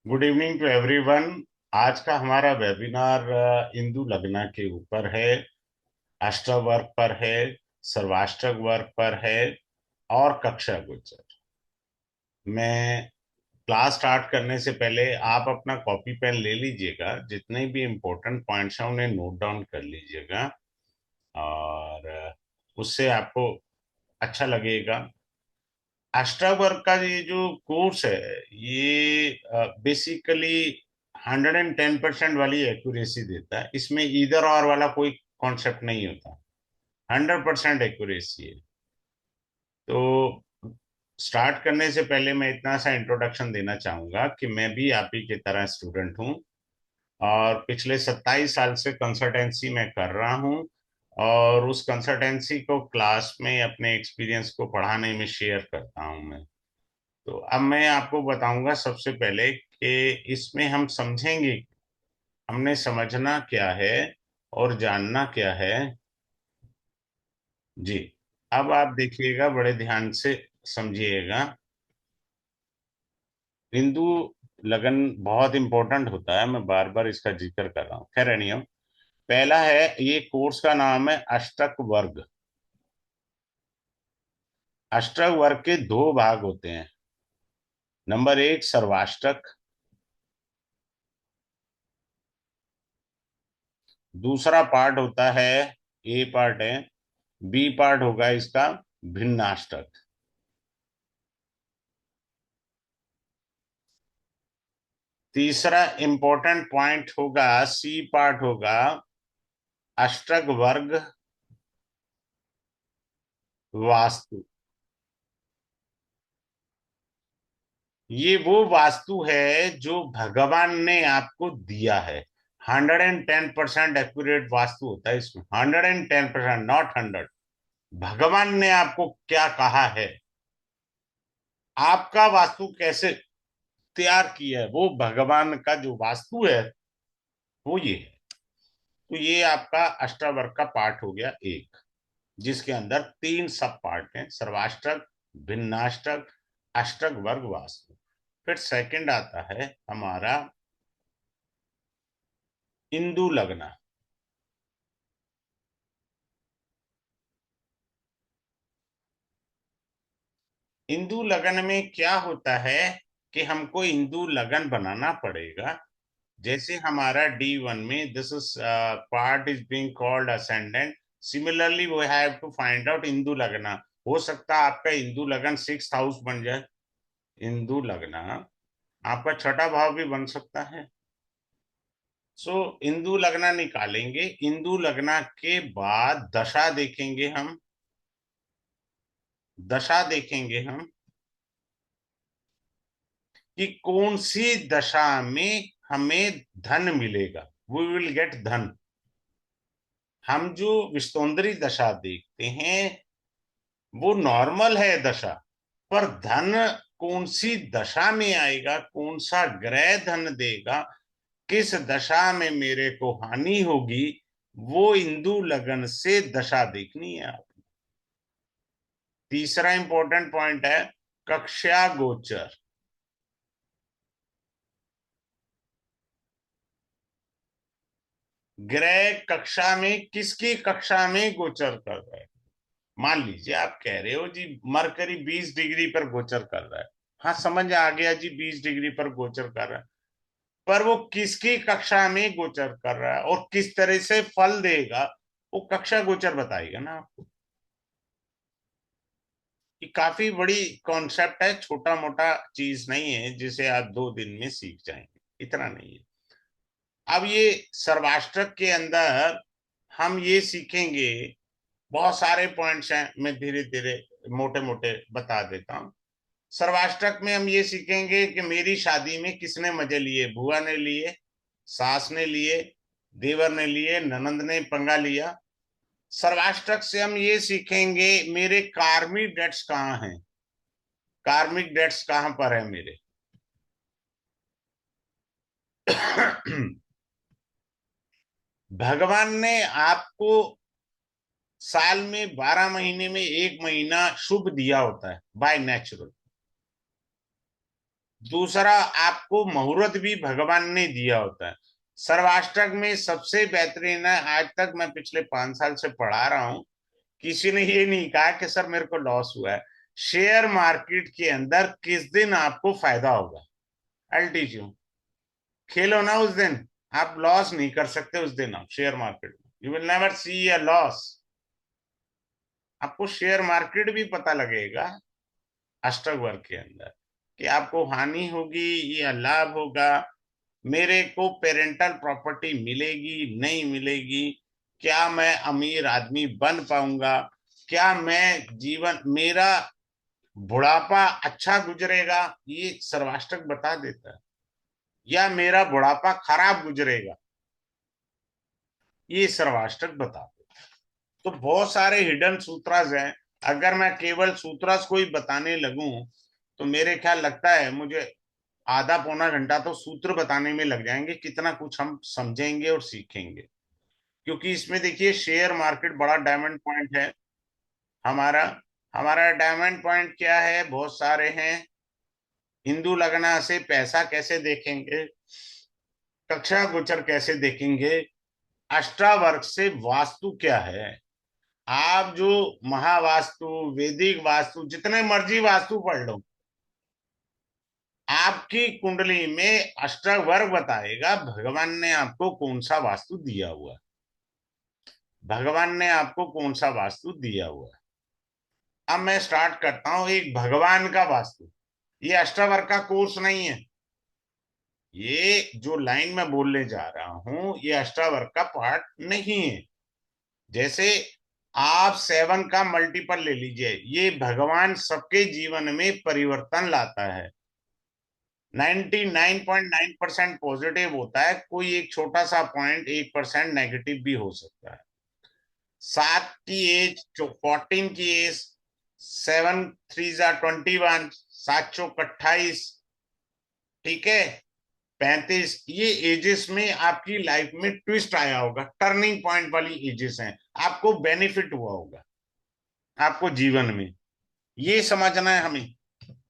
Good evening to everyone. आज का हमारा वेबिनार इंदु लग्ना के ऊपर है, अष्टवर्ग पर है, सर्वाष्टक वर्ग पर है और कक्षा गोचर। मैं क्लास स्टार्ट करने से पहले आप अपना कॉपी पेन ले लीजिएगा, जितने भी इम्पोर्टेंट पॉइंट्स हैं उन्हें नोट डाउन कर लीजिएगा और उससे आपको अच्छा लगेगा। अष्टावर्ग का ये जो कोर्स है ये बेसिकली 110% वाली एक्यूरेसी देता है। इसमें इधर और वाला कोई कॉन्सेप्ट नहीं होता, 100% एक्यूरेसी है। तो स्टार्ट करने से पहले मैं इतना सा इंट्रोडक्शन देना चाहूंगा कि मैं भी आप ही की तरह स्टूडेंट हूँ और पिछले 27 साल से कंसल्टेंसी में कर रहा हूँ और उस कंसल्टेंसी को क्लास में अपने एक्सपीरियंस को पढ़ाने में शेयर करता हूँ मैं। तो अब मैं आपको बताऊंगा सबसे पहले कि इसमें हम समझेंगे, हमने समझना क्या है और जानना क्या है। जी, अब आप देखिएगा, बड़े ध्यान से समझिएगा। हिंदू लगन बहुत इंपॉर्टेंट होता है, मैं बार बार इसका जिक्र कर रहा हूँ। खैर नियम पहला है, ये कोर्स का नाम है अष्टक वर्ग। अष्टक वर्ग के दो भाग होते हैं। नंबर एक सर्वाष्टक, दूसरा पार्ट होता है, ए पार्ट है, बी पार्ट होगा इसका भिन्नाष्टक। तीसरा इंपॉर्टेंट पॉइंट होगा, सी पार्ट होगा अष्टक वर्ग वास्तु। ये वो वास्तु है जो भगवान ने आपको दिया है। 110% एक्यूरेट वास्तु होता है इसमें, 110%, नॉट 100। भगवान ने आपको क्या कहा है, आपका वास्तु कैसे तैयार किया है, वो भगवान का जो वास्तु है वो ये है। तो ये आपका अष्टावर्ग का पार्ट हो गया एक, जिसके अंदर तीन सब पार्ट हैं, सर्वाष्टक, भिन्नाष्टक, अष्टक वर्ग वास्तु। फिर सेकंड आता है हमारा इंदु लग्न। इंदु लगन में क्या होता है कि हमको इंदु लगन बनाना पड़ेगा। जैसे हमारा D1 में this is part is being called ascendant, similarly we have to find out Indu lagna. हो सकता है आपका इंदु लगन 6th हाउस बन जाए। इंदु लगना आपका छठा भाव भी बन सकता है। सो इंदु लगना निकालेंगे, इंदु लगना के बाद दशा देखेंगे हम। दशा देखेंगे हम कि कौन सी दशा में हमें धन मिलेगा, वी विल गेट धन। हम जो विस्तोंदरी दशा देखते हैं वो नॉर्मल है दशा, पर धन कौन सी दशा में आएगा, कौन सा ग्रह धन देगा, किस दशा में मेरे को हानि होगी, वो इंदु लगन से दशा देखनी है आप। तीसरा इंपॉर्टेंट पॉइंट है कक्षा गोचर। ग्रह कक्षा में किसकी कक्षा में गोचर कर रहा है। मान लीजिए आप कह रहे हो जी मरकरी 20 डिग्री पर गोचर कर रहा है। हाँ, समझ आ गया जी, 20 डिग्री पर गोचर कर रहा है, पर वो किसकी कक्षा में गोचर कर रहा है और किस तरह से फल देगा, वो कक्षा गोचर बताएगा ना आपको। ये काफी बड़ी कॉन्सेप्ट है, छोटा मोटा चीज नहीं है जिसे आप 2 दिन में सीख जाएंगे, इतना नहीं है। अब ये सर्वाष्टक के अंदर हम ये सीखेंगे, बहुत सारे पॉइंट्स हैं, मैं धीरे धीरे मोटे मोटे बता देता हूँ। सर्वाष्टक में हम ये सीखेंगे कि मेरी शादी में किसने मजे लिए, बुआ ने लिए, सास ने लिए, देवर ने लिए, ननंद ने पंगा लिया। सर्वाष्टक से हम ये सीखेंगे मेरे कार्मिक डेट्स कहाँ हैं, कार्मिक डेट्स कहाँ पर है मेरे। भगवान ने आपको साल में 12 महीने में एक महीना शुभ दिया होता है बाय नेचुरल। दूसरा, आपको मुहूर्त भी भगवान ने दिया होता है। सर्वाष्टक में सबसे बेहतरीन है, आज तक मैं पिछले 5 साल से पढ़ा रहा हूं, किसी ने ये नहीं कहा कि सर मेरे को लॉस हुआ है। शेयर मार्केट के अंदर किस दिन आपको फायदा होगा, आई टीच यू। खेलो ना उस दिन, आप लॉस नहीं कर सकते उस दिन। आप शेयर मार्केट में you will never see a loss. आपको शेयर मार्केट भी पता लगेगा अष्टक वर्ग के अंदर कि आपको हानि होगी या लाभ होगा, मेरे को पेरेंटल प्रॉपर्टी मिलेगी नहीं मिलेगी, क्या मैं अमीर आदमी बन पाऊंगा, क्या मैं जीवन मेरा बुढ़ापा अच्छा गुजरेगा, ये सर्वाष्टक बता देता है, या मेरा बुढ़ापा खराब गुजरेगा, ये सर्वाष्टक बता देता है। तो बहुत सारे हिडन सूत्रास हैं। अगर मैं केवल सूत्रास को ही बताने लगूं तो मेरे ख्याल लगता है मुझे आधा पौना घंटा तो सूत्र बताने में लग जाएंगे, कितना कुछ हम समझेंगे और सीखेंगे। क्योंकि इसमें देखिए शेयर मार्केट बड़ा डायमंड पॉइंट है हमारा। हमारा डायमंड पॉइंट क्या है, बहुत सारे हैं। हिंदू लगना से पैसा कैसे देखेंगे, कक्षा गोचर कैसे देखेंगे, अष्टावर्ग से वास्तु क्या है। आप जो महावास्तु, वैदिक वास्तु, जितने मर्जी वास्तु पढ़ लो, आपकी कुंडली में अष्टवर्ग बताएगा भगवान ने आपको कौन सा वास्तु दिया हुआ है, भगवान ने आपको कौन सा वास्तु दिया हुआ है। अब मैं स्टार्ट करता हूं एक भगवान का वास्तु। ये अष्टवर्ग का कोर्स नहीं है, ये जो लाइन में बोलने जा रहा हूं ये अष्टावर्ग का पार्ट नहीं है। जैसे आप 7 का मल्टीपल ले लीजिए, ये भगवान सबके जीवन में परिवर्तन लाता है। 99.9% पॉजिटिव होता है, कोई एक छोटा सा पॉइंट 1% नेगेटिव भी हो सकता है। 7 की एज, 14 की एज, 7 3 जा 21, 7 चौक 28, ठीक है, 35, ये एजेस में आपकी लाइफ में ट्विस्ट आया होगा, टर्निंग पॉइंट वाली एजेस हैं, आपको बेनिफिट हुआ होगा आपको जीवन में। ये समझना है हमें,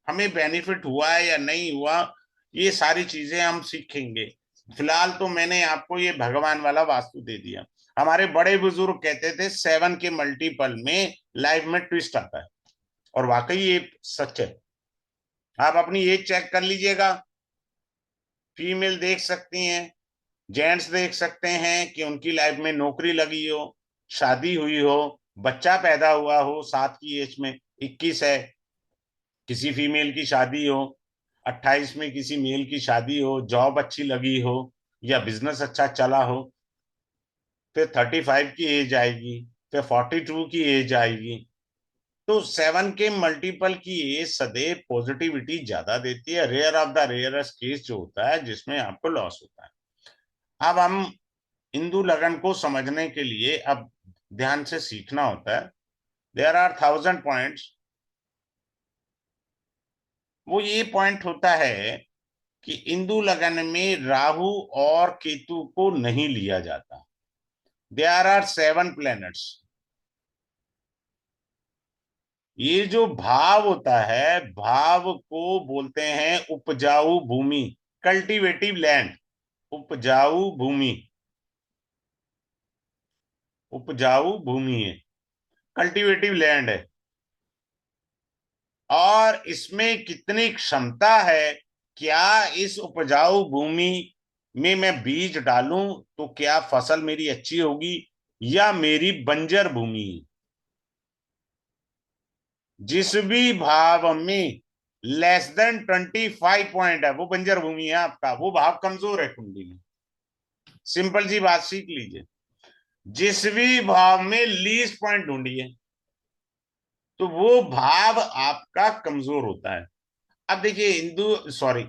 हमें बेनिफिट हुआ है या नहीं हुआ, ये सारी चीजें हम सीखेंगे। फिलहाल तो मैंने आपको ये भगवान वाला वास्तु दे दिया। हमारे बड़े बुजुर्ग कहते थे 7 के मल्टीपल में लाइफ में ट्विस्ट आता है, और वाकई ये सच है। आप अपनी एज चेक कर लीजिएगा, फीमेल देख सकती हैं, जेंट्स देख सकते हैं कि उनकी लाइफ में नौकरी लगी हो, शादी हुई हो, बच्चा पैदा हुआ हो, 7 की एज में, 21 है किसी फीमेल की शादी हो, 28 में किसी मेल की शादी हो, जॉब अच्छी लगी हो या बिजनेस अच्छा चला हो, फिर 35 की एज आएगी, फिर 42 की एज आएगी। तो 7 के मल्टीपल की एज सदैव पॉजिटिविटी ज्यादा देती है, rare of the rarest case जो होता है जिसमें आपको लॉस होता है। अब हम हिंदू लगन को समझने के लिए अब ध्यान से सीखना होता है। There are 1000 points. वो ये पॉइंट होता है कि हिंदू लगन में राहु और केतु को नहीं लिया जाता। There are 7 planets. ये जो भाव होता है, भाव को बोलते हैं उपजाऊ भूमि, कल्टीवेटिव लैंड। उपजाऊ भूमि, उपजाऊ भूमि है, कल्टीवेटिव लैंड है। और इसमें कितनी क्षमता है, क्या इस उपजाऊ भूमि में मैं बीज डालूं तो क्या फसल मेरी अच्छी होगी, या मेरी बंजर भूमि। जिस भी भाव में लेस देन 25 पॉइंट है वो बंजर भूमि है आपका, वो भाव कमजोर है कुंडली में। सिंपल सी बात सीख लीजिए, जिस भी भाव में लीस्ट पॉइंट ढूंढिए तो वो भाव आपका कमजोर होता है। अब देखिए हिंदू, सॉरी,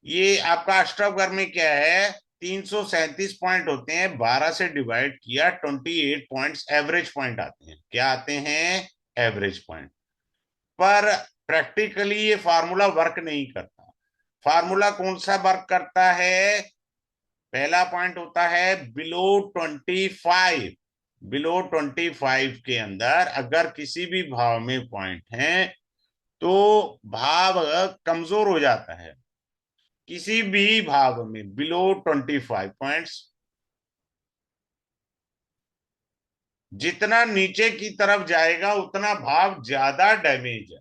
ये आपका अष्टक में क्या है, 337 पॉइंट होते हैं, 12 से डिवाइड किया 28 पॉइंट्स एवरेज पॉइंट आते हैं। क्या आते हैं, एवरेज पॉइंट। पर प्रैक्टिकली ये फार्मूला वर्क नहीं करता। फार्मूला कौन सा वर्क करता है, पहला पॉइंट होता है बिलो 25। बिलो 25 के अंदर अगर किसी भी भाव में पॉइंट है तो भाव कमजोर हो जाता है। किसी भी भाव में बिलो 25 पॉइंट्स, जितना नीचे की तरफ जाएगा उतना भाव ज्यादा डैमेज है।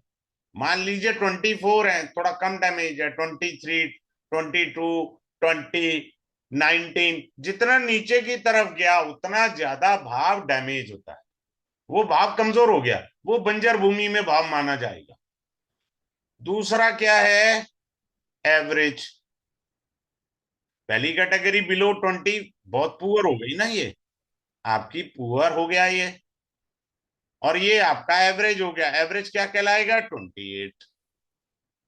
मान लीजिए 24 है, थोड़ा कम डैमेज है, 23, 22, 19, जितना नीचे की तरफ गया उतना ज्यादा भाव डैमेज होता है। वो भाव कमजोर हो गया, वो बंजर भूमि में भाव माना जाएगा। दूसरा क्या है? एवरेज। पहली कैटेगरी बिलो 20, बहुत पुअर हो गई ना ये, आपकी पुअर हो गया ये। और ये आपका एवरेज हो गया। एवरेज क्या कहलाएगा? 28।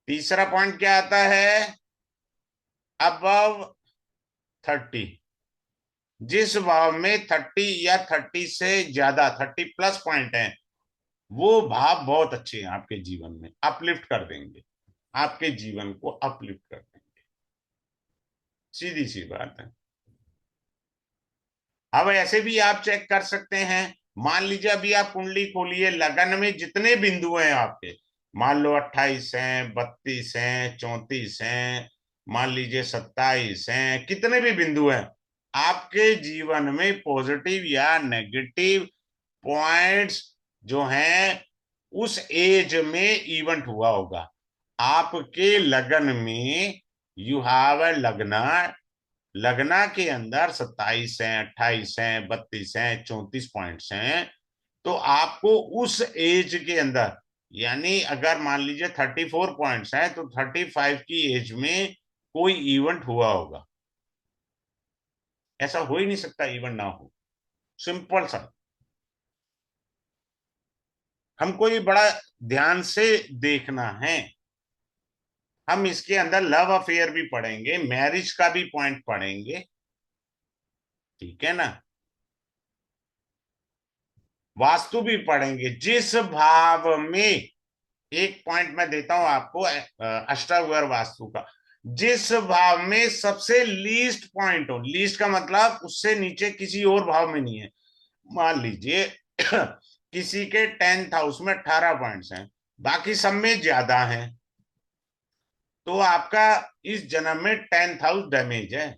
तीसरा पॉइंट क्या आता है? अबव 30। जिस भाव में 30 या 30 से ज्यादा, 30+ पॉइंट है, वो भाव बहुत अच्छे हैं आपके जीवन में, अपलिफ्ट कर देंगे, आपके जीवन को अपलिफ्ट कर देंगे। सीधी सी बात है। अब ऐसे भी आप चेक कर सकते हैं। मान लीजिए अभी आप कुंडली खोलिए, लगन में जितने बिंदु हैं आपके, मान लो 28 हैं, 32 हैं, 34 हैं, मान लीजिए 27 हैं, कितने भी बिंदु हैं आपके जीवन में, पॉजिटिव या नेगेटिव पॉइंट्स जो हैं उस एज में इवेंट हुआ होगा। आपके लगन में यू हैव ए लगना, लगना के अंदर 27 हैं, 28 हैं, 32 हैं, 34 पॉइंट्स हैं, तो आपको उस एज के अंदर, यानी अगर मान लीजिए 34 पॉइंट्स हैं तो 35 की एज में कोई इवेंट हुआ होगा। ऐसा हो ही नहीं सकता इवेंट ना हो। सिंपल सा। हमको ये बड़ा ध्यान से देखना है। हम इसके अंदर लव अफेयर भी पढ़ेंगे, मैरिज का भी पॉइंट पढ़ेंगे, ठीक है ना, वास्तु भी पढ़ेंगे। जिस भाव में, एक पॉइंट मैं देता हूं आपको अष्टावक्र वास्तु का, जिस भाव में सबसे लीस्ट पॉइंट हो, लीस्ट का मतलब उससे नीचे किसी और भाव में नहीं है। मान लीजिए किसी के 10th हाउस में 18 पॉइंट्स हैं, बाकी सब में ज्यादा हैं, तो आपका इस जन्म में 10th हाउस डैमेज है,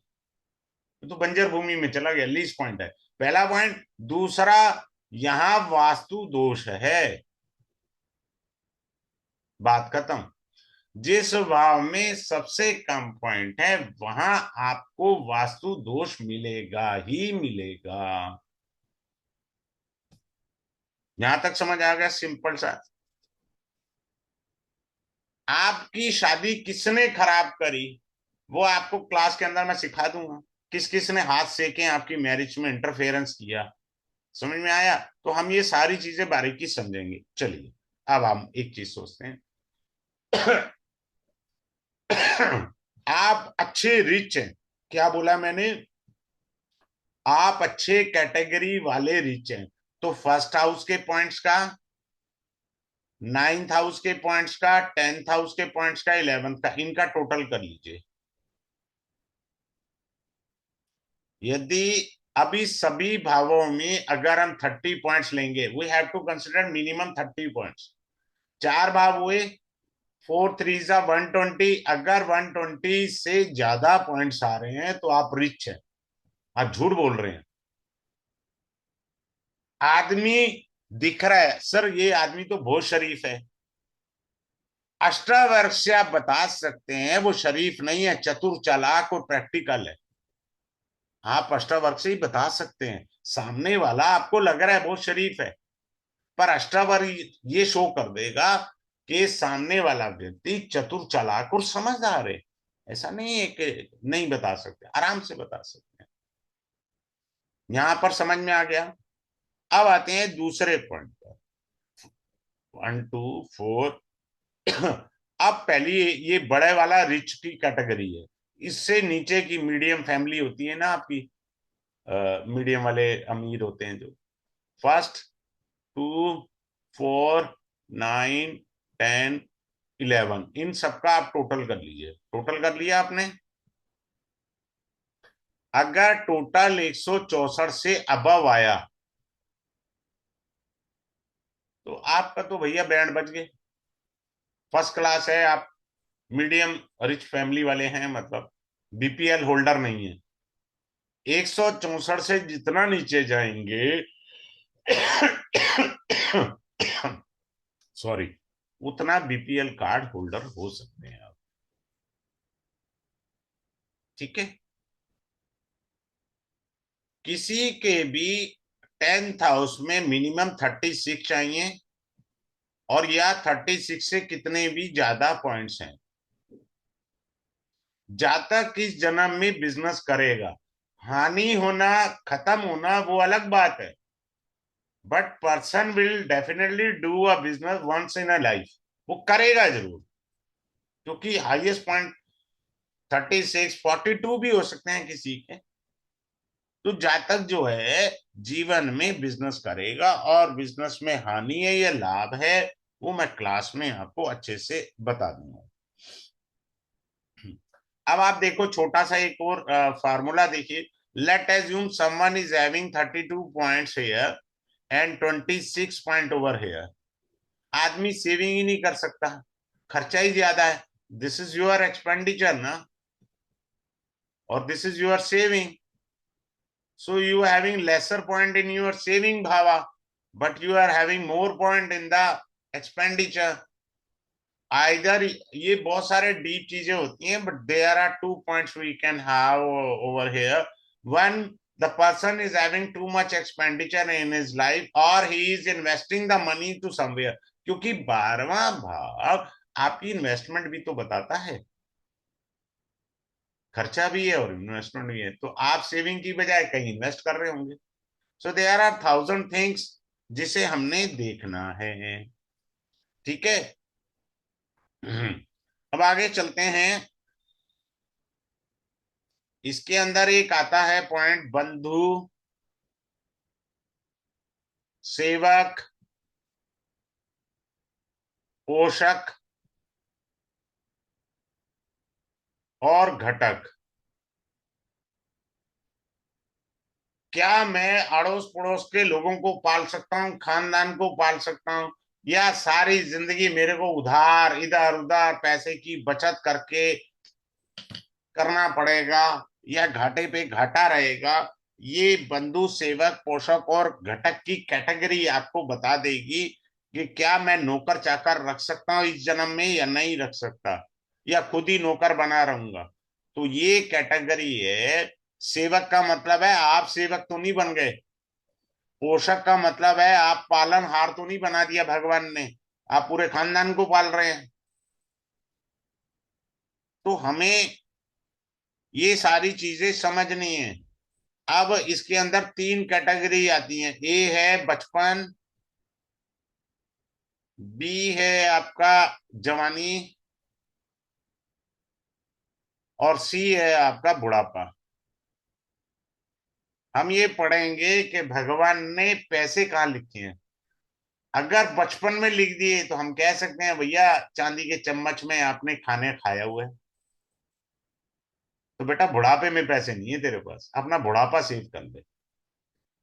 तो बंजर भूमि में चला गया, लीस्ट पॉइंट है, पहला पॉइंट। दूसरा, यहां वास्तु दोष है, बात खत्म। जिस भाव में सबसे कम पॉइंट है वहां आपको वास्तु दोष मिलेगा ही मिलेगा। यहां तक समझ आ गया? सिंपल सा। आपकी शादी किसने खराब करी वो आपको क्लास के अंदर मैं सिखा दूंगा। किस किस ने हाथ सेके आपकी मैरिज में इंटरफेरेंस किया, समझ में आया? तो हम ये सारी चीजें बारीकी समझेंगे। चलिए अब हम एक चीज सोचते हैं। आप अच्छे रिच हैं, क्या बोला मैंने? आप अच्छे कैटेगरी वाले रिच हैं, तो फर्स्ट हाउस के पॉइंट्स का, 9th हाउस के पॉइंट्स का, 10th हाउस के पॉइंट्स का, 11th का, इनका टोटल कर लीजिए। यदि अभी सभी भावों में अगर हम 30 पॉइंट्स लेंगे, we have to consider minimum 30 points. चार भाव हुए, 4 3 120। अगर 120 से ज्यादा पॉइंट्स आ रहे हैं तो आप रिच हैं, आप झूठ बोल रहे हैं। आदमी दिख रहा है सर, ये आदमी तो बहुत शरीफ है, अष्टावर्ग से आप बता सकते हैं वो शरीफ नहीं है, चतुर चालाक और प्रैक्टिकल है। आप अष्टावर्ग से ही बता सकते हैं। सामने वाला आपको लग रहा है बहुत शरीफ है, पर अष्टावर्ग ये शो कर देगा कि सामने वाला व्यक्ति चतुर चालाक और समझदार है। ऐसा नहीं है कि नहीं बता सकते, आराम से बता सकते हैं। यहां पर समझ में आ गया? अब आते हैं दूसरे पॉइंट पर। 1 2 4। अब पहली ये बड़े वाला रिच की कैटेगरी है, इससे नीचे की मीडियम फैमिली होती है ना आपकी, मीडियम वाले अमीर होते हैं जो। फर्स्ट, 2 4 9 10 11, इन सबका आप टोटल कर लीजिए। टोटल कर लिया आपने? अगर टोटल 164 से अबव आया तो आपका तो भैया बैंड बज गए, फर्स्ट क्लास है आप। मीडियम रिच फैमिली वाले हैं, मतलब बीपीएल होल्डर नहीं है। 164 से जितना नीचे जाएंगे सॉरी, उतना बीपीएल कार्ड होल्डर हो सकते हैं आप। ठीक है। किसी के भी 10th हाउस में मिनिमम 36 चाहिए, और या 36 से कितने भी ज्यादा पॉइंट्स हैं। जातक किस जन्म में बिजनेस करेगा, हानि होना, खत्म होना वो अलग बात है, but person will definitely do a business once in a life. वो करेगा जरूर, क्योंकि हाईएस्ट पॉइंट 36, 42 भी हो सकते हैं किसी के। तो जातक जो है जीवन में बिजनेस करेगा, और बिजनेस में हानि है या लाभ है वो मैं क्लास में आपको अच्छे से बता दूंगा। अब आप देखो छोटा सा एक और फार्मूला देखिए। Let assume someone is having 32 points here and 26 point over here. आदमी सेविंग ही नहीं कर सकता, खर्चा ही ज्यादा है। दिस इज योर एक्सपेंडिचर ना, और this is your saving. So you are having lesser point in your saving bhava, but you are having more point in the expenditure. Either ये बहुत सारे डीप चीजें होती हैं, but there are 2 points we can have over here. One, the person is having too much expenditure in his life, or he is investing the money to somewhere. क्योंकि 12वां भाव आपकी investment भी तो बताता है, खर्चा भी है और इन्वेस्टमेंट भी है। तो आप सेविंग की बजाय कहीं इन्वेस्ट कर रहे होंगे। सो देयर आर 1000 थिंग्स जिसे हमने देखना है। ठीक है। अब आगे चलते हैं। इसके अंदर एक आता है पॉइंट, बंधु, सेवक, पोषक और घटक। क्या मैं अड़ोस पड़ोस के लोगों को पाल सकता हूँ, खानदान को पाल सकता हूँ, या सारी जिंदगी मेरे को उधार इधर उधर पैसे की बचत करके करना पड़ेगा, या घाटे पे घाटा रहेगा? ये बंधु, सेवक, पोषक और घटक की कैटेगरी आपको बता देगी कि क्या मैं नौकर चाकर रख सकता हूं इस जन्म में या नहीं रख सकता, या खुद ही नौकर बना रहूंगा। तो ये कैटेगरी है। सेवक का मतलब है आप सेवक तो नहीं बन गए। पोषक का मतलब है आप पालन हार तो नहीं बना दिया भगवान ने, आप पूरे खानदान को पाल रहे हैं। तो हमें ये सारी चीजें समझनी है। अब इसके अंदर 3 कैटेगरी आती हैं। ए है बचपन, बी है आपका जवानी, और सी है आपका बुढ़ापा। हम ये पढ़ेंगे कि भगवान ने पैसे कहाँ लिखे हैं। अगर बचपन में लिख दिए तो हम कह सकते हैं भैया चांदी के चम्मच में आपने खाने खाया हुआ है। तो बेटा बुढ़ापे में पैसे नहीं है तेरे पास, अपना बुढ़ापा सेव कर ले।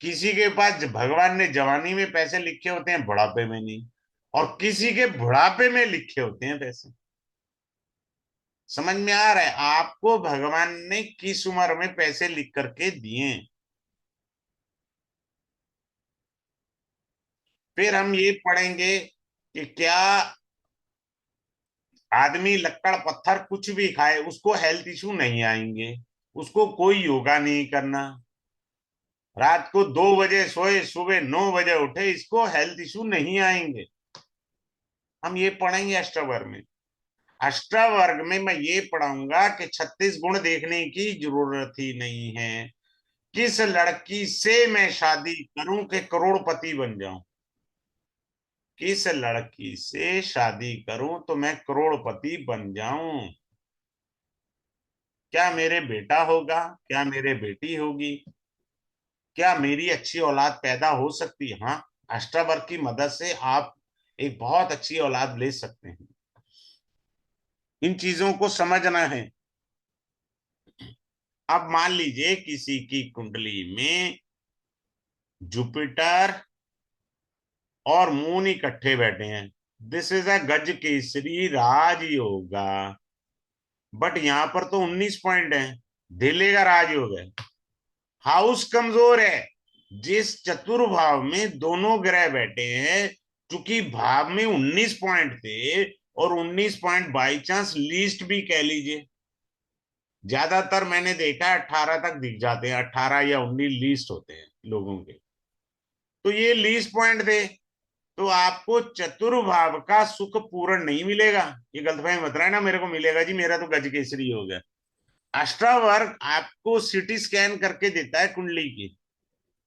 किसी के पास भगवान ने जवानी में पैसे लिखे होते हैं, बुढ़ापे में नहीं। और किसी के बुढ़ापे में लिखे होते हैं पैसे। समझ में आ रहा है आपको भगवान ने किस उम्र में पैसे लिख करके दिए? फिर हम ये पढ़ेंगे कि क्या आदमी लक्कड़ पत्थर कुछ भी खाए उसको हेल्थ इशू नहीं आएंगे, उसको कोई योगा नहीं करना, रात को 2 बजे सोए सुबह 9 बजे उठे, इसको हेल्थ इशू नहीं आएंगे। हम ये पढ़ेंगे अष्टवर्ग में। अष्टवर्ग में मैं ये पढ़ाऊंगा कि 36 गुण देखने की जरूरत ही नहीं है। किस लड़की से मैं शादी करूं कि करोड़पति बन जाऊं? किस लड़की से शादी करूं तो मैं करोड़पति बन जाऊं? क्या मेरे बेटा होगा, क्या मेरे बेटी होगी, क्या मेरी अच्छी औलाद पैदा हो सकती है? हाँ, अष्टावर्ग की मदद से आप एक बहुत अच्छी औलाद ले सकते हैं। इन चीजों को समझना है। अब मान लीजिए किसी की कुंडली में जुपिटर और मून इकट्ठे बैठे हैं। दिस इज अ गज केसरी राज योगा। बट यहां पर तो 19 पॉइंट है। दिल्ली का राजयोग है। हाउस कमजोर है। जिस चतुर्भाव में दोनों ग्रह बैठे हैं, क्योंकि भाव में 19 पॉइंट थे, और 19 पॉइंट बाई चांस लीस्ट भी कह लीजिए। ज्यादातर मैंने देखा है 18 तक दिख जाते हैं, 18 या 19 लीस्ट होते हैं लोगों के। तो ये लीस्ट पॉइंट थे। तो आपको चतुर्भाव का सुख पूर्ण नहीं मिलेगा। ये गलतफहमी मत रहना मेरे को मिलेगा जी, मेरा तो गज केसरी हो गया। अष्टावर्ग आपको सिटी स्कैन करके देता है कुंडली की,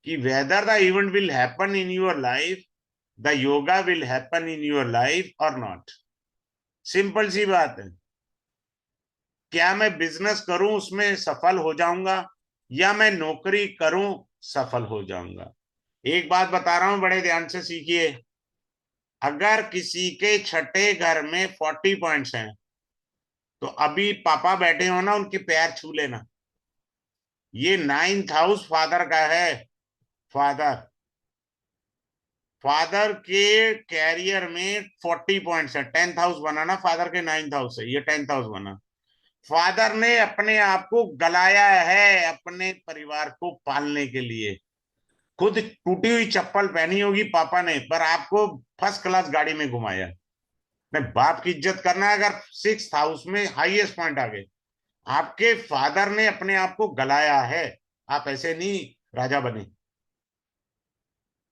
कि whether the event will happen in your life, the yoga will happen in your life और नॉट। सिंपल सी बात है। क्या मैं बिजनेस करूं उसमें सफल हो जाऊंगा, या मैं नौकरी करूं सफल हो जाऊंगा। एक बात बता रहा हूं, बड़े ध्यान से सीखिए। अगर किसी के छठे घर में 40 पॉइंट्स हैं, तो अभी पापा बैठे हो ना, उनके पैर छू लेना। ये 9th हाउस फादर का है। फादर फादर के कैरियर में 40 पॉइंट्स है। 10th हाउस बना ना फादर के, 9th हाउस है, ये 10th हाउस बना। फादर ने अपने आप को गलाया है अपने परिवार को पालने के लिए। खुद टूटी हुई चप्पल पहनी होगी पापा ने, पर आपको फर्स्ट क्लास गाड़ी में घुमाया। नहीं, बाप की इज्जत करना है। अगर 6th हाउस में हाईएस्ट पॉइंट आ गए, आपके फादर ने अपने आप को गलाया है। आप ऐसे नहीं राजा बने।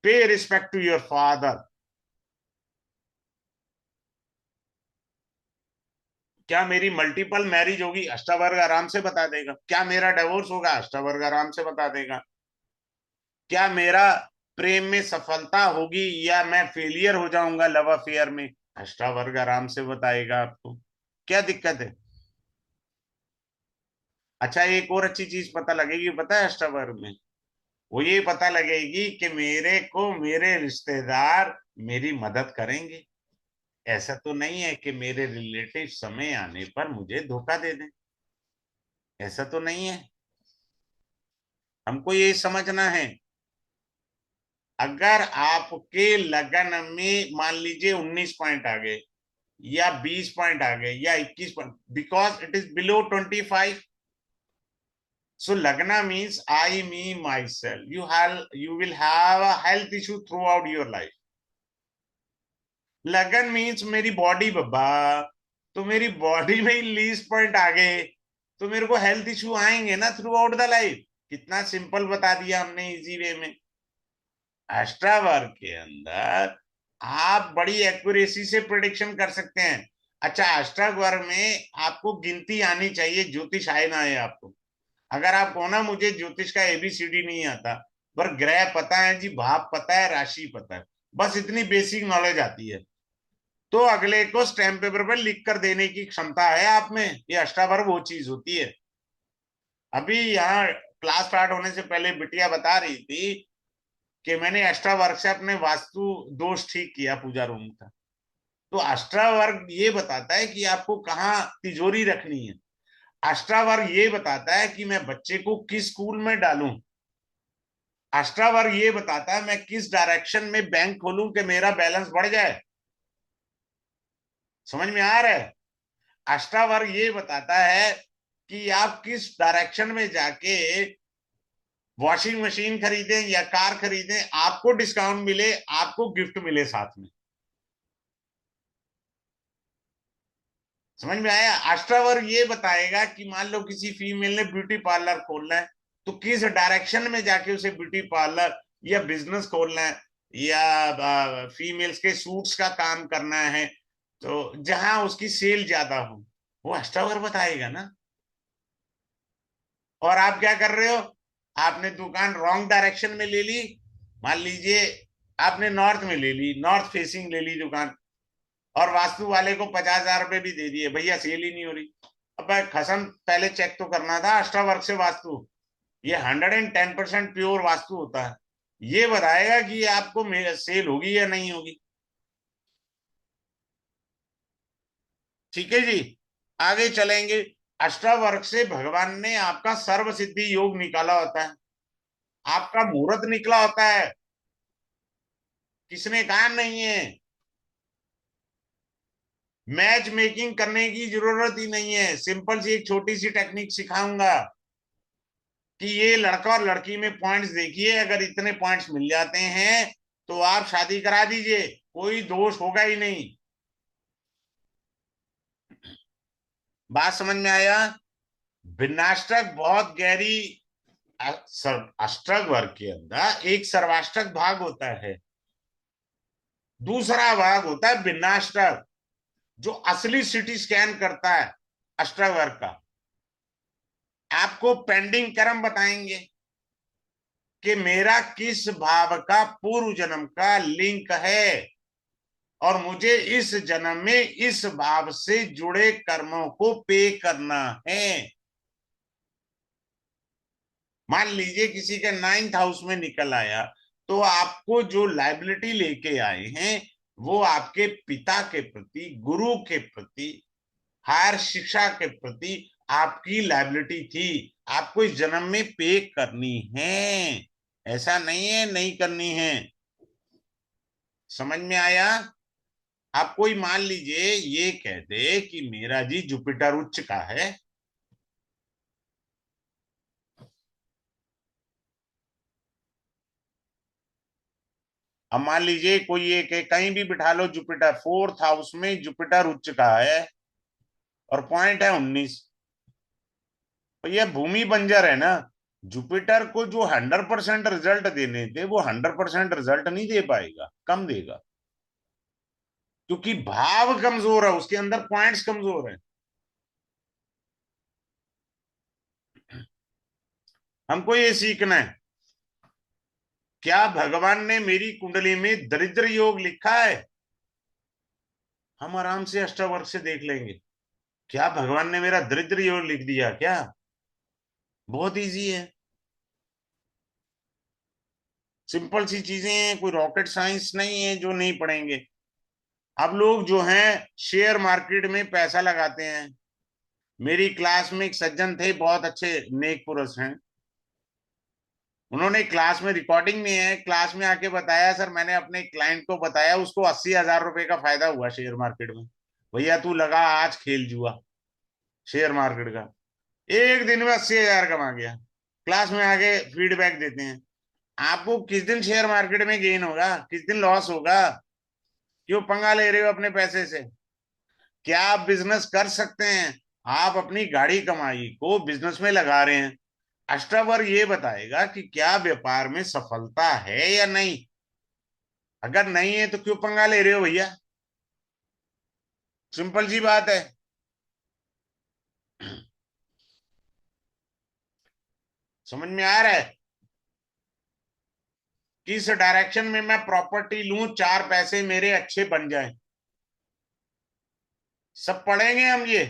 पे रिस्पेक्ट टू योर फादर। क्या मेरी मल्टीपल मैरिज होगी? अष्टावर्ग आराम से बता देगा। क्या मेरा डिवोर्स होगा? अष्टावर्ग आराम से बता देगा। क्या मेरा प्रेम में सफलता होगी या मैं फेलियर हो जाऊंगा लव अफेयर में? अष्टावर्ग आराम से बताएगा आपको। क्या दिक्कत है? अच्छा, एक और अच्छी चीज पता लगेगी, पता है अष्टावर्ग में? वो ये पता लगेगी कि मेरे को मेरे रिश्तेदार मेरी मदद करेंगे। ऐसा तो नहीं है कि मेरे रिलेटिव समय आने पर मुझे धोखा दे दें। ऐसा तो नहीं है। हमको ये समझना है। अगर आपके लगन में मान लीजिए 19 पॉइंट आ गए, या 20 पॉइंट आ गए, या 21 point, because it is below 25। सो लगना means I me my self, you will have a health issue through out your life. लगन मीन्स मेरी बॉडी बब्बा। तो मेरी बॉडी में ही लीस्ट पॉइंट आ गए, तो मेरे को हेल्थ इशू आएंगे ना थ्रू आउट द लाइफ। कितना सिंपल बता दिया हमने, इजी वे में। एस्ट्रावर्क के अंदर आप बड़ी एक्यूरेसी से प्रिडिक्शन कर सकते हैं। अच्छा, एस्ट्रावर्क में आपको गिनती आनी चाहिए, ज्योतिष आए ना आए आपको। अगर आप कहो ना मुझे ज्योतिष का एबीसीडी नहीं आता, पर ग्रह पता है जी, भाव पता है, राशि पता है, बस इतनी बेसिक नॉलेज आती है, तो अगले को स्टैम्प पेपर पर लिख कर देने की क्षमता है आप में। ये अष्टावर्ग वो चीज होती है। अभी यहाँ क्लास स्टार्ट होने से पहले बिटिया बता रही थी कि मैंने अष्टावर्ग से अपने वास्तु दोष ठीक किया पूजा रूम का। तो अष्टावर्ग ये बताता है कि आपको कहाँ तिजोरी रखनी है। अष्टावर्ग ये बताता है कि मैं बच्चे को किस स्कूल में डालूं। अष्टावर्ग ये बताता है मैं किस डायरेक्शन में बैंक खोलूं कि मेरा बैलेंस बढ़ जाए। समझ में आ रहा है? अष्टावर्ग ये बताता है कि आप किस डायरेक्शन में जाके वॉशिंग मशीन खरीदें या कार खरीदें, आपको डिस्काउंट मिले, आपको गिफ्ट मिले साथ में। समझ में आया? अष्टावर्ग ये बताएगा कि मान लो किसी फीमेल ने ब्यूटी पार्लर खोलना है, तो किस डायरेक्शन में जाके उसे ब्यूटी पार्लर या बिजनेस खोलना है, या फीमेल्स के सूट्स का काम करना है, तो जहां उसकी सेल ज्यादा हो, वो अष्टावर्ग बताएगा ना। और आप क्या कर रहे हो? आपने दुकान रॉन्ग डायरेक्शन में ले ली। मान लीजिए आपने नॉर्थ में ले ली, नॉर्थ फेसिंग ले ली दुकान, और वास्तु वाले को 50,000 रुपए भी दे दिए, भैया सेल ही नहीं हो रही। अब भाई खसम पहले चेक तो करना था अष्टावर्ग से वास्तु। ये 110% प्योर वास्तु होता है। ये बताएगा कि आपको सेल होगी या नहीं होगी। ठीक है जी, आगे चलेंगे। अष्टावर्ग से भगवान ने आपका सर्व सिद्धि योग निकाला होता है, आपका मुहूर्त निकला होता है। किसने कहा नहीं है? मैच मेकिंग करने की जरूरत ही नहीं है। सिंपल सी एक छोटी सी टेक्निक सिखाऊंगा कि ये लड़का और लड़की में पॉइंट्स देखिए, अगर इतने पॉइंट्स मिल जाते हैं तो आप शादी करा दीजिए, कोई दोष होगा ही नहीं। बात समझ में आया? भिन्नाष्टक बहुत गहरी अष्टक वर्ग के अंदर एक सर्वाष्टक भाग होता है, दूसरा भाग होता है भिन्नाष्टक, जो असली सिटी स्कैन करता है अष्टक वर्ग का। आपको पेंडिंग कर्म बताएंगे कि मेरा किस भाव का पूर्व जन्म का लिंक है और मुझे इस जन्म में इस भाव से जुड़े कर्मों को पे करना है। मान लीजिए किसी का 9th हाउस में निकल आया, तो आपको जो लाइबिलिटी लेके आए हैं वो आपके पिता के प्रति, गुरु के प्रति, हायर शिक्षा के प्रति आपकी लाइबिलिटी थी, आपको इस जन्म में पे करनी है। ऐसा नहीं है नहीं करनी है। समझ में आया? आप कोई मान लीजिए ये कह दे कि मेरा जी जुपिटर उच्च का है, अब मान लीजिए कोई एक कहीं भी बिठा लो जुपिटर, 4th हाउस में जुपिटर उच्च का है और पॉइंट है 19, तो यह भूमि बंजर है ना। जुपिटर को जो 100% रिजल्ट देने थे वो 100% रिजल्ट नहीं दे पाएगा, कम देगा, क्योंकि भाव कमजोर है, उसके अंदर पॉइंट्स कमजोर है। हमको ये सीखना है, क्या भगवान ने मेरी कुंडली में दरिद्र योग लिखा है? हम आराम से अष्टावर्ग से देख लेंगे। क्या भगवान ने मेरा दरिद्र योग लिख दिया क्या? बहुत इजी है, सिंपल सी चीजें हैं, कोई रॉकेट साइंस नहीं है जो नहीं पढ़ेंगे। अब लोग जो हैं शेयर मार्केट में पैसा लगाते हैं। मेरी क्लास में एक सज्जन थे, बहुत अच्छे नेक पुरुष हैं, उन्होंने क्लास में, रिकॉर्डिंग में है, क्लास में आके बताया, सर मैंने अपने क्लाइंट को बताया, उसको 80,000 रुपए का फायदा हुआ शेयर मार्केट में। भैया तू लगा आज खेल जुआ शेयर मार्केट का, एक दिन में 80,000 कमा गया। क्लास में आके फीडबैक देते हैं, आपको किस दिन शेयर मार्केट में गेन होगा, किस दिन लॉस होगा, क्यों पंगा ले रहे हो अपने पैसे से? क्या आप बिजनेस कर सकते हैं? आप अपनी गाड़ी कमाई को बिजनेस में लगा रहे हैं। अष्टावर्ग ये बताएगा कि क्या व्यापार में सफलता है या नहीं। अगर नहीं है तो क्यों पंगा ले रहे हो भैया? सिंपल सी बात है। समझ में आ रहा है? किस डायरेक्शन में मैं प्रॉपर्टी लूं, चार पैसे मेरे अच्छे बन जाएं, सब पढ़ेंगे हम ये।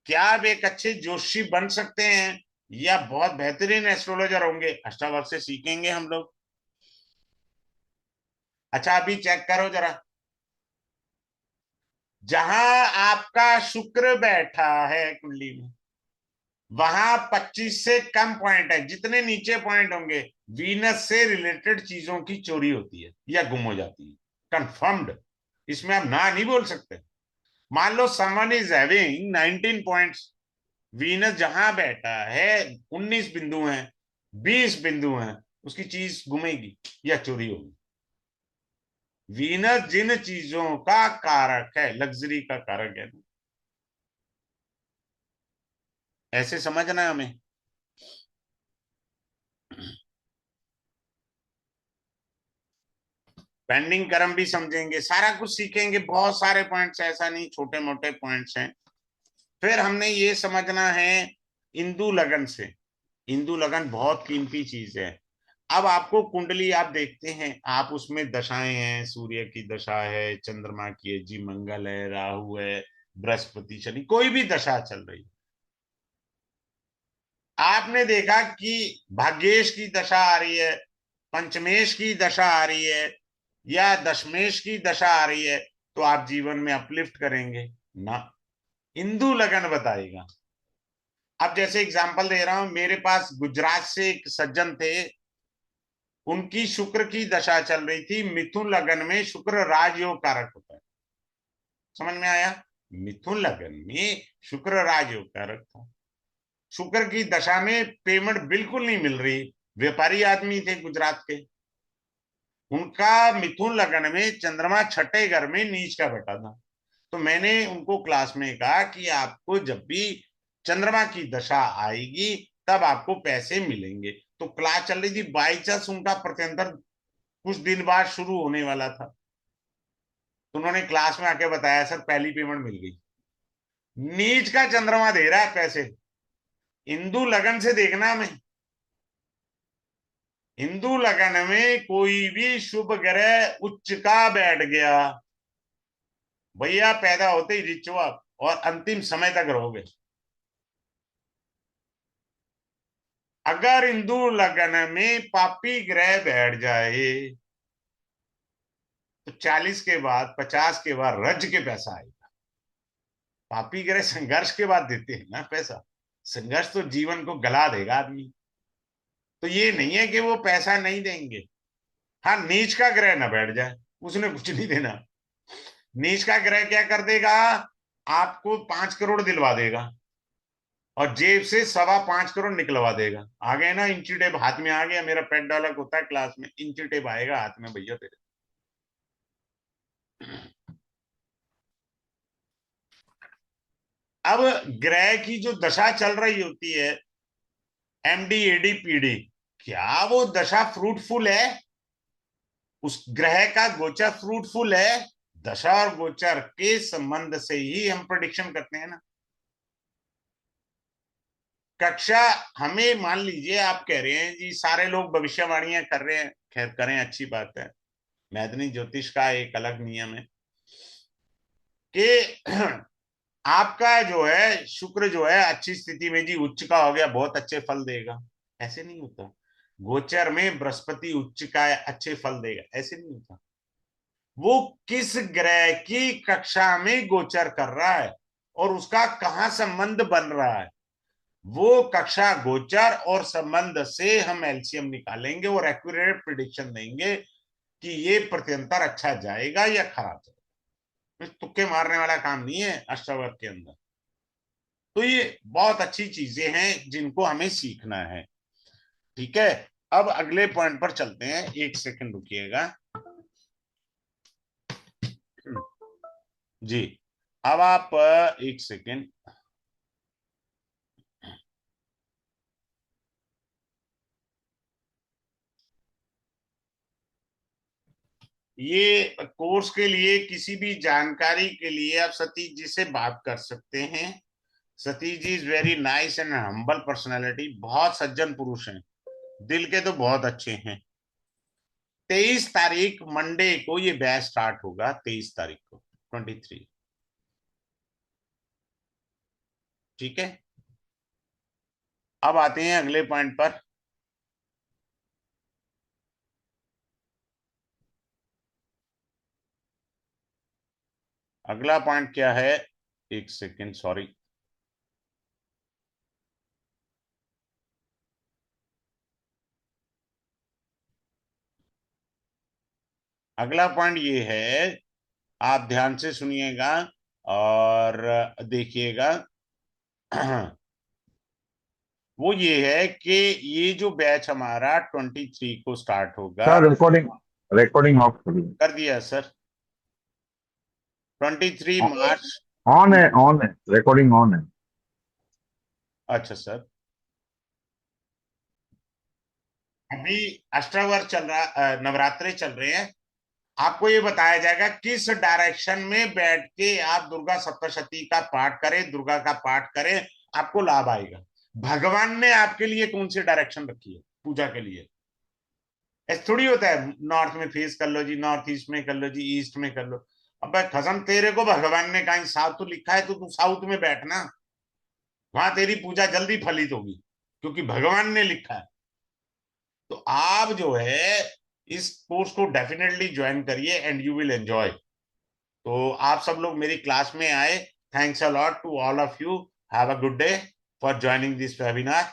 क्या आप एक अच्छे जोशी बन सकते हैं या बहुत बेहतरीन एस्ट्रोलॉजर होंगे, अष्टावर्ग से सीखेंगे हम लोग। अच्छा अभी चेक करो जरा, जहां आपका शुक्र बैठा है कुंडली में, वहां 25 से कम पॉइंट है, जितने नीचे पॉइंट होंगे वीनस से रिलेटेड चीजों की चोरी होती है या गुम हो जाती है, कंफर्म्ड। इसमें आप ना नहीं बोल सकते। मान लो someone is having 19 points, Venus जहां बैठा है 19 बिंदु हैं, 20 बिंदु हैं, उसकी चीज गुमेगी या चोरी होगी। वीनस जिन चीजों का कारक है, लग्जरी का कारक है, ऐसे समझना है हमें। पेंडिंग कर्म भी समझेंगे, सारा कुछ सीखेंगे, बहुत सारे पॉइंट्स, ऐसा नहीं छोटे मोटे पॉइंट्स हैं। फिर हमने ये समझना है इंदु लगन से, इंदु लगन बहुत कीमती चीज है। अब आपको कुंडली आप देखते हैं, आप उसमें दशाएं हैं, सूर्य की दशा है, चंद्रमा की है जी, मंगल है, राहु है, बृहस्पति, शनि, कोई भी दशा चल रही, आपने देखा कि भाग्येश की दशा आ रही है, पंचमेश की दशा आ रही है या दशमेश की दशा आ रही है, तो आप जीवन में अपलिफ्ट करेंगे ना। इंदु लगन बताएगा। अब जैसे एग्जांपल दे रहा हूं, मेरे पास गुजरात से एक सज्जन थे, उनकी शुक्र की दशा चल रही थी, मिथुन लगन में शुक्र राजयोग कारक होता है, समझ में आया? मिथुन लगन में शुक्र राजयोग कारक था। शुक्र की दशा में पेमेंट बिल्कुल नहीं मिल रही। व्यापारी आदमी थे गुजरात के, उनका मिथुन लगन में चंद्रमा छठे घर में नीच का बैठा था। तो मैंने उनको क्लास में कहा कि आपको जब भी चंद्रमा की दशा आएगी तब आपको पैसे मिलेंगे। तो क्लास चल रही थी, बाई चांस उनका प्रत्यंतर कुछ दिन बाद शुरू होने वाला था। तो उन्होंने क्लास में आके बताया सर पहली पेमेंट मिल गई। नीच का चंद्रमा दे रहा है पैसे। हिंदू लगन से देखना में, हिंदू लगन में कोई भी शुभ ग्रह उच्च का बैठ गया, भैया पैदा होते ही रिच हो आप और अंतिम समय तक रहोगे। अगर हिंदू लगन में पापी ग्रह बैठ जाए तो 40 के बाद 50 के बाद रज के पैसा आएगा। पापी ग्रह संघर्ष के बाद देते हैं ना पैसा। संघर्ष तो जीवन को गला देगा आदमी। तो ये नहीं है कि वो पैसा नहीं देंगे। हाँ, नीच का ग्रह ना बैठ जाए, उसने कुछ नहीं देना। नीच का ग्रह क्या कर देगा, आपको 5 करोड़ दिलवा देगा और जेब से 5.25 करोड़ निकलवा देगा। आ गए ना इंची टेप हाथ में आ गया। मेरा पेट डायलॉग होता है क्लास में, इंची टेप आएगा हाथ में भैया तेरे। अब ग्रह की जो दशा चल रही होती है, एमडी एडी पीडी, क्या वो दशा फ्रूटफुल है? उस ग्रह का गोचर फ्रूटफुल है? दशा और गोचर के संबंध से ही हम प्रेडिक्शन करते हैं ना। कक्षा हमें, मान लीजिए आप कह रहे हैं जी सारे लोग भविष्यवाणियां कर रहे हैं, खैर करें, अच्छी बात है। मैदानी ज्योतिष का एक अलग नियम है कि आपका जो है शुक्र जो है अच्छी स्थिति में जी उच्च का हो गया, बहुत अच्छे फल देगा, ऐसे नहीं होता। गोचर में बृहस्पति उच्च का है, अच्छे फल देगा, ऐसे नहीं होता। वो किस ग्रह की कक्षा में गोचर कर रहा है और उसका कहां संबंध बन रहा है, वो कक्षा गोचर और संबंध से हम एलसीएम निकालेंगे और एक्यूरेट प्रिडिक्शन देंगे कि ये प्रत्यंतर अच्छा जाएगा या खराब जाएगा। तुक्के मारने वाला काम नहीं है अष्टवर्ग के अंदर। तो ये बहुत अच्छी चीजें हैं जिनको हमें सीखना है। ठीक है, अब अगले पॉइंट पर चलते हैं। एक सेकंड रुकिएगा जी। अब आप एक सेकंड, ये कोर्स के लिए किसी भी जानकारी के लिए आप सतीश जी से बात कर सकते हैं। Satish ji is very nice and humble personality, बहुत सज्जन पुरुष हैं, दिल के तो बहुत अच्छे हैं। 23 तारीख मंडे को ये बैच स्टार्ट होगा, 23 तारीख को 23। ठीक है, अब आते हैं अगले पॉइंट पर। अगला पॉइंट क्या है, एक सेकेंड सॉरी। अगला पॉइंट ये है, आप ध्यान से सुनिएगा और देखिएगा। वो ये है कि ये जो बैच हमारा 23 को स्टार्ट होगा। सर रिकॉर्डिंग रिकॉर्डिंग ऑफ करिए। कर दिया सर, 23 मार्च। ऑन है रिकॉर्डिंग ऑन है। अच्छा सर, अभी अष्टवर्ष चल रहा, नवरात्रे चल रहे हैं। आपको ये बताया जाएगा किस डायरेक्शन में बैठ के आप दुर्गा सप्तशती का पाठ करें, दुर्गा का पाठ करें, आपको लाभ आएगा। भगवान ने आपके लिए कौन सी डायरेक्शन रखी है पूजा के लिए? ऐसा थोड़ी होता है नॉर्थ में फेस कर लो जी, नॉर्थ ईस्ट में कर लो जी, ईस्ट में कर लो। अब कसम, तेरे को भगवान ने कहीं साउथ लिखा है तो तू साउथ में बैठना, वहां तेरी पूजा जल्दी फलित होगी, क्योंकि भगवान ने लिखा है। तो आप जो है इस कोर्स को डेफिनेटली ज्वाइन करिए एंड यू विल एंजॉय। तो आप सब लोग मेरी क्लास में आए। Thanks a lot to all of you. Have a good day for joining this webinar.